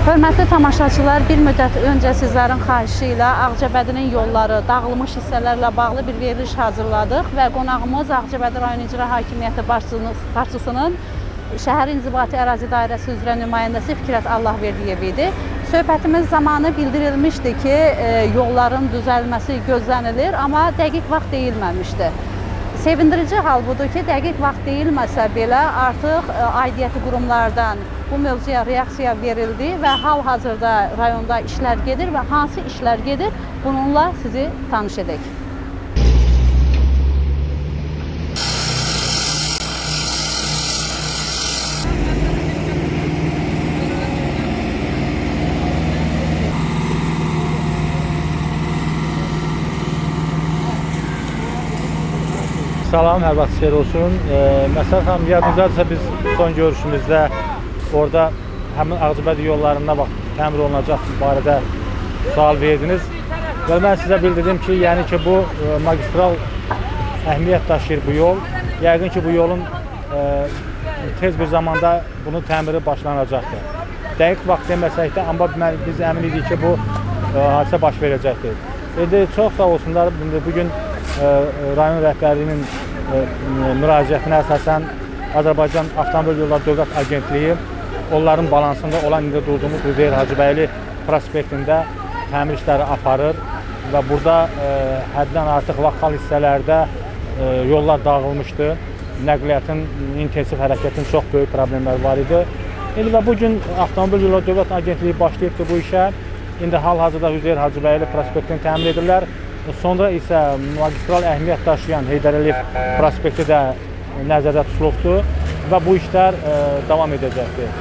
Hörmətli tamaşaçılar, bir müddət öncə sizlərin xahişi ilə Ağcabədi'nin yolları, dağılmış hissələrlə bağlı bir veriliş hazırladıq və qonağımız Ağcabədi rayon icra hakimiyyəti başçısının şəhər inzibati ərazi dairəsi üzrə nümayəndəsi Fikrət Allahverdiyev idi. Söhbətimiz zamanı bildirilmişdi ki, yolların düzəlməsi gözlənilir, amma dəqiq vaxt deyilməmişdi. Sevindirici hal budur ki, dəqiq vaxt deyilməsə belə artıq aidiyyəti qurumlardan bu mövzuya reaksiya verildi və hal-hazırda rayonda işlər gedir və hansı işlər gedir, bununla sizi tanış edək. Salam, hər vaxt xeyir olsun. Məsələn xanım, yadınızdadırsa biz son görüşümüzdə orada həmin Ağcabədi yollarında təmir olunacaq barədə sual verdiniz. Və mən sizə bildirdim ki, yəni ki, bu magistral əhəmiyyət daşıyır bu yol. Yəqin ki, bu yolun tez bir zamanda bunun təmiri başlanacaqdır. Dəqiq vaxt deməsək də, amma biz əmin idik ki, bu hadisə baş verəcəkdir. Çox sağ olsunlar, bugün rayon rəhbərliyinin müraciətinə əsasən Azərbaycan Avtomobil Yolları Dövlət Agentliyi onların balansında olan indi durduğumuz Üzeyir Hacıbəyli prospektində təmir işləri aparır və burada həddən artıq lokal hissələrdə yollar dağılmışdı. Nəqliyyatın, intensiv hərəkətin çox böyük problemləri var idi. Və bugün Avtomobil Yolları Dövlət Agentliyi başlayıbdır bu işə. İndi hal-hazırda Üzeyir Hacıbəyli prospektini təmir edirlər. Sonra isə magistral əhəmiyyət daşıyan Heydər Əliyev prospekti də nəzərdə tutulubdur və bu işlər davam edəcəkdir.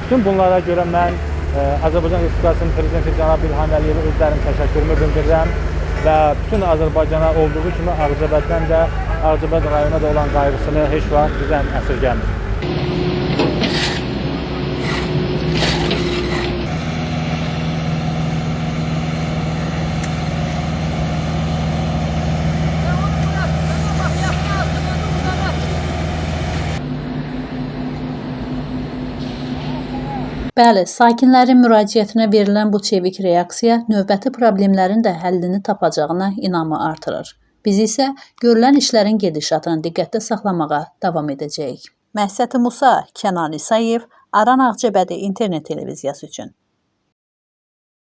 Bütün bunlara görə mən Azərbaycan Respublikasının Prezidenti cənab İlham Əliyevə özlərinin təşəkkürümü bildirirəm və bütün Azərbaycana olduğu kimi Ağcabədidən də, Ağcabədi rayonuna da olan qayğısını heç vaxt bizdən əsirgəmir. Bəli, sakinlərin müraciətinə verilən bu çevik reaksiya növbəti problemlərin də həllini tapacağına inamı artırır. Biz isə görülən işlərin gedişatını diqqətdə saxlamağa davam edəcəyik. Məhsəti Musa, Kənan İsayev, Aran Ağcabədi İnternet televiziyası üçün.